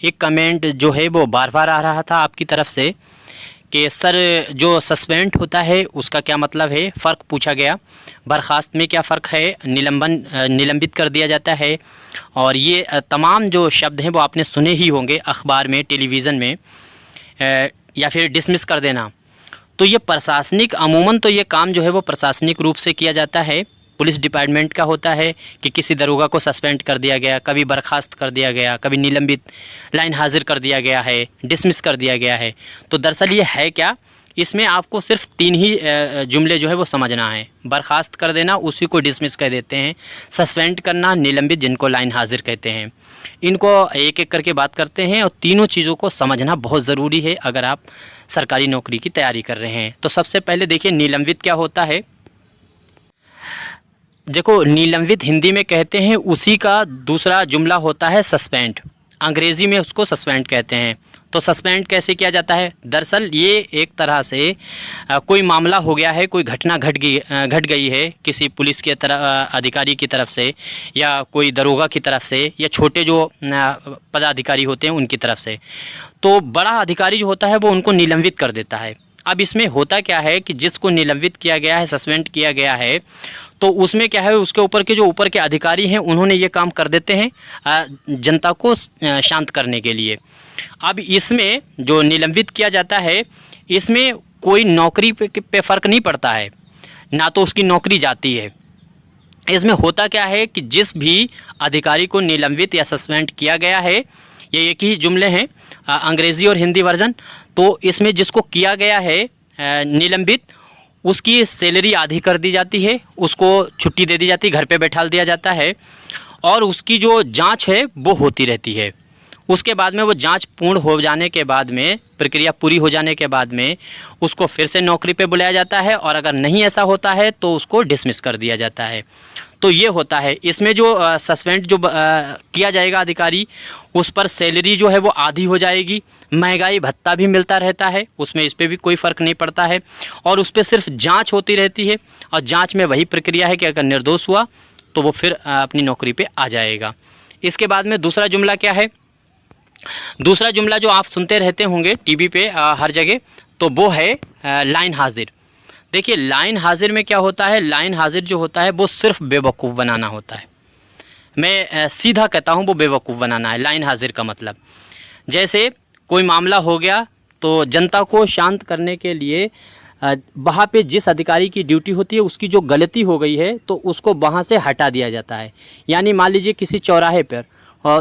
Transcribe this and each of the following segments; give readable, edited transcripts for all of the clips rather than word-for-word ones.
एक कमेंट जो है वो बार बार आ रहा था आपकी तरफ से कि सर जो सस्पेंड होता है उसका क्या मतलब है, फ़र्क पूछा गया। बर्खास्त में क्या फ़र्क है, निलंबित कर दिया जाता है। और ये तमाम जो शब्द हैं वो आपने सुने ही होंगे अखबार में, टेलीविज़न में, या फिर डिसमिस कर देना। तो ये प्रशासनिक, अमूमन तो ये काम जो है वो प्रशासनिक रूप से किया जाता है, पुलिस डिपार्टमेंट का होता है कि किसी दरोगा को सस्पेंड कर दिया गया, कभी बर्खास्त कर दिया गया, कभी निलंबित, लाइन हाजिर कर दिया गया है, डिसमिस कर दिया गया है। तो दरअसल ये है क्या, इसमें आपको सिर्फ 3 ही जुमले जो है वो समझना है। बर्खास्त कर देना, उसी को डिसमिस कह देते हैं। सस्पेंड करना, निलंबित, जिनको लाइन हाजिर कहते हैं। इनको एक एक करके बात करते हैं और तीनों चीज़ों को समझना बहुत ज़रूरी है अगर आप सरकारी नौकरी की तैयारी कर रहे हैं। तो सबसे पहले देखिए निलंबित क्या होता है। देखो, निलंबित हिंदी में कहते हैं, उसी का दूसरा जुमला होता है सस्पेंड। अंग्रेज़ी में उसको सस्पेंड कहते हैं। तो सस्पेंड कैसे किया जाता है, दरअसल ये एक तरह से कोई मामला हो गया है, कोई घटना घट गई है किसी पुलिस के अधिकारी की तरफ से, या कोई दरोगा की तरफ से, या छोटे जो पदाधिकारी होते हैं उनकी तरफ से। तो बड़ा अधिकारी जो होता है वो उनको निलंबित कर देता है। अब इसमें होता क्या है कि जिसको निलंबित किया गया है, सस्पेंड किया गया है, तो उसमें क्या है, उसके ऊपर के जो ऊपर के अधिकारी हैं उन्होंने ये काम कर देते हैं जनता को शांत करने के लिए। अब इसमें जो निलंबित किया जाता है, इसमें कोई नौकरी पे फ़र्क नहीं पड़ता है, ना तो उसकी नौकरी जाती है। इसमें होता क्या है कि जिस भी अधिकारी को निलंबित या सस्पेंड किया गया है, ये एक ही जुमले हैं, अंग्रेज़ी और हिंदी वर्जन। तो इसमें जिसको किया गया है निलंबित, उसकी सैलरी आधी कर दी जाती है, उसको छुट्टी दे दी जाती है, घर पे बैठा दिया जाता है, और उसकी जो जांच है वो होती रहती है। उसके बाद में वो जांच पूर्ण हो जाने के बाद में, प्रक्रिया पूरी हो जाने के बाद में, उसको फिर से नौकरी पे बुलाया जाता है, और अगर नहीं ऐसा होता है तो उसको डिसमिस कर दिया जाता है। तो ये होता है। इसमें जो सस्पेंड जो किया जाएगा अधिकारी, उस पर सैलरी जो है वो आधी हो जाएगी, महंगाई भत्ता भी मिलता रहता है, उसमें इस पर भी कोई फ़र्क नहीं पड़ता है, और उस पर सिर्फ जांच होती रहती है। और जांच में वही प्रक्रिया है कि अगर निर्दोष हुआ तो वो फिर अपनी नौकरी पे आ जाएगा। इसके बाद में दूसरा जुमला क्या है, दूसरा जुमला जो आप सुनते रहते होंगे टीवी पे हर जगह, तो वो है लाइन हाजिर। देखिए, लाइन हाजिर में क्या होता है, लाइन हाजिर जो होता है वो सिर्फ बेवकूफ़ बनाना होता है। मैं सीधा कहता हूँ, वो बेवकूफ़ बनाना है लाइन हाजिर का मतलब। जैसे कोई मामला हो गया तो जनता को शांत करने के लिए वहाँ पे जिस अधिकारी की ड्यूटी होती है, उसकी जो गलती हो गई है तो उसको वहाँ से हटा दिया जाता है। यानी मान लीजिए किसी चौराहे पर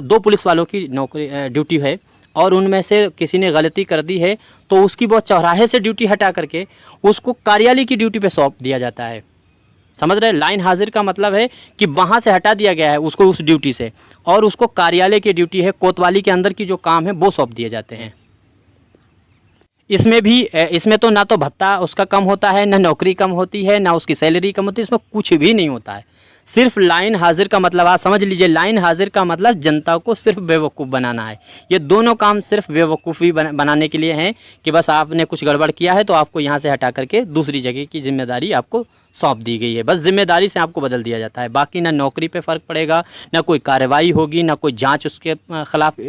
2 पुलिस वालों की नौकरी ड्यूटी है, और उनमें से किसी ने गलती कर दी है, तो उसकी वो चौराहे से ड्यूटी हटा करके उसको कार्यालय की ड्यूटी पे सौंप दिया जाता है। समझ रहे हैं, लाइन हाजिर का मतलब है कि वहाँ से हटा दिया गया है उसको उस ड्यूटी से, और उसको कार्यालय की ड्यूटी है, कोतवाली के अंदर की जो काम है वो सौंप दिए जाते हैं। इसमें तो ना तो भत्ता उसका कम होता है, ना नौकरी कम होती है, ना उसकी सैलरी कम होती है, इसमें कुछ भी नहीं होता है। सिर्फ लाइन हाजिर का मतलब आप समझ लीजिए, लाइन हाजिर का मतलब जनता को सिर्फ बेवकूफ़ बनाना है। ये दोनों काम सिर्फ बेवकूफ़ी बनाने के लिए हैं कि बस आपने कुछ गड़बड़ किया है तो आपको यहाँ से हटा करके दूसरी जगह की जिम्मेदारी आपको सौंप दी गई है, बस जिम्मेदारी से आपको बदल दिया जाता है। बाकी ना नौकरी पे फ़र्क पड़ेगा, ना कोई कार्रवाई होगी, ना कोई जांच उसके ख़िलाफ़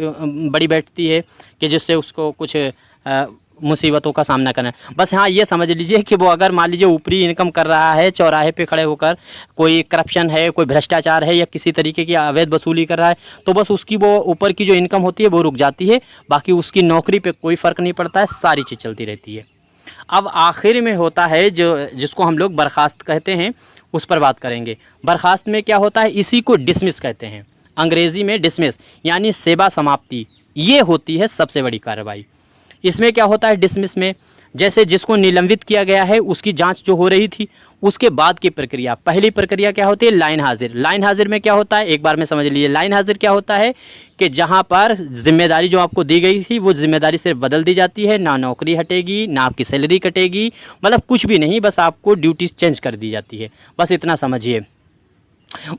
बड़ी बैठती है कि जिससे उसको कुछ मुसीबतों का सामना करना है। बस हाँ, ये समझ लीजिए कि वो अगर मान लीजिए ऊपरी इनकम कर रहा है, चौराहे पे खड़े होकर कोई करप्शन है, कोई भ्रष्टाचार है, या किसी तरीके की अवैध वसूली कर रहा है, तो बस उसकी वो ऊपर की जो इनकम होती है वो रुक जाती है, बाकी उसकी नौकरी पे कोई फ़र्क नहीं पड़ता है, सारी चीज़ चलती रहती है। अब आखिर में होता है जिसको हम लोग बर्खास्त कहते हैं, उस पर बात करेंगे। बर्खास्त में क्या होता है, इसी को डिसमिस कहते हैं, अंग्रेज़ी में डिसमिस, यानी सेवा समाप्ति। ये होती है सबसे बड़ी कार्रवाई। इसमें क्या होता है डिसमिस में, जैसे जिसको निलंबित किया गया है उसकी जांच जो हो रही थी, उसके बाद की प्रक्रिया, पहली प्रक्रिया क्या होती है, लाइन हाजिर। लाइन हाजिर में क्या होता है, एक बार में समझ लीजिए, लाइन हाजिर क्या होता है कि जहां पर जिम्मेदारी जो आपको दी गई थी वो जिम्मेदारी सिर्फ बदल दी जाती है, ना नौकरी हटेगी, ना आपकी सैलरी कटेगी, मतलब कुछ भी नहीं, बस आपको ड्यूटीज चेंज कर दी जाती है, बस इतना समझिए।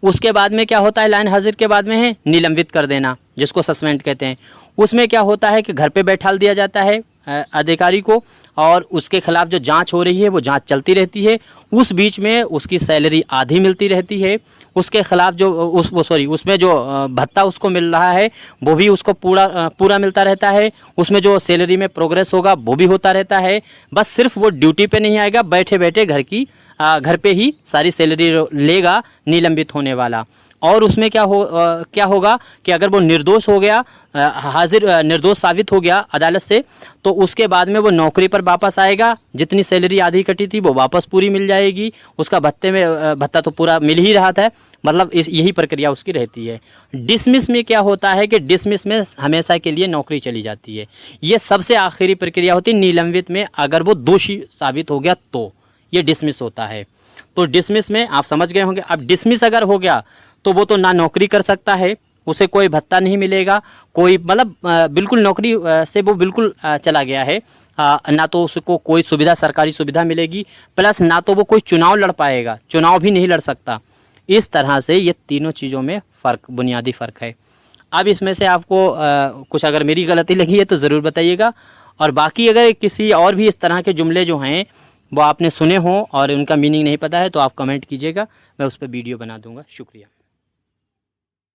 उसके बाद में क्या होता है, लाइन हाजिर के बाद में है निलंबित कर देना, जिसको सस्पेंड कहते हैं। उसमें क्या होता है कि घर पे बैठा दिया जाता है अधिकारी को, और उसके खिलाफ जो जांच हो रही है वो जांच चलती रहती है। उस बीच में उसकी सैलरी आधी मिलती रहती है, उसके खिलाफ जो उसमें जो भत्ता उसको मिल रहा है वो भी उसको पूरा मिलता रहता है। उसमें जो सैलरी में प्रोग्रेस होगा वो भी होता रहता है। बस सिर्फ वो ड्यूटी पे नहीं आएगा, बैठे बैठे घर पे ही सारी सैलरी लेगा निलंबित होने वाला। और उसमें क्या होगा कि अगर वो निर्दोष हो गया, निर्दोष साबित हो गया अदालत से, तो उसके बाद में वो नौकरी पर वापस आएगा। जितनी सैलरी आधी कटी थी वो वापस पूरी मिल जाएगी। उसका भत्ता तो पूरा मिल ही रहा था। मतलब यही प्रक्रिया उसकी रहती है। डिसमिस में क्या होता है कि डिसमिस में हमेशा के लिए नौकरी चली जाती है। ये सबसे आखिरी प्रक्रिया होती है। निलंबित में अगर वो दोषी साबित हो गया तो ये डिसमिस होता है। तो डिसमिस में आप समझ गए होंगे। अब डिसमिस अगर हो गया तो वो तो ना नौकरी कर सकता है, उसे कोई भत्ता नहीं मिलेगा, कोई मतलब बिल्कुल नौकरी से वो बिल्कुल चला गया है। ना तो उसको कोई सुविधा, सरकारी सुविधा मिलेगी, प्लस ना तो वो कोई चुनाव लड़ पाएगा, चुनाव भी नहीं लड़ सकता। इस तरह से ये तीनों चीज़ों में बुनियादी फ़र्क है। अब इसमें से आपको कुछ अगर मेरी गलती लगी है तो ज़रूर बताइएगा। और बाकी अगर किसी और भी इस तरह के जुमले जो हैं वो आपने सुने हों और उनका मीनिंग नहीं पता है तो आप कमेंट कीजिएगा, मैं उस पर वीडियो बना दूँगा। शुक्रिया।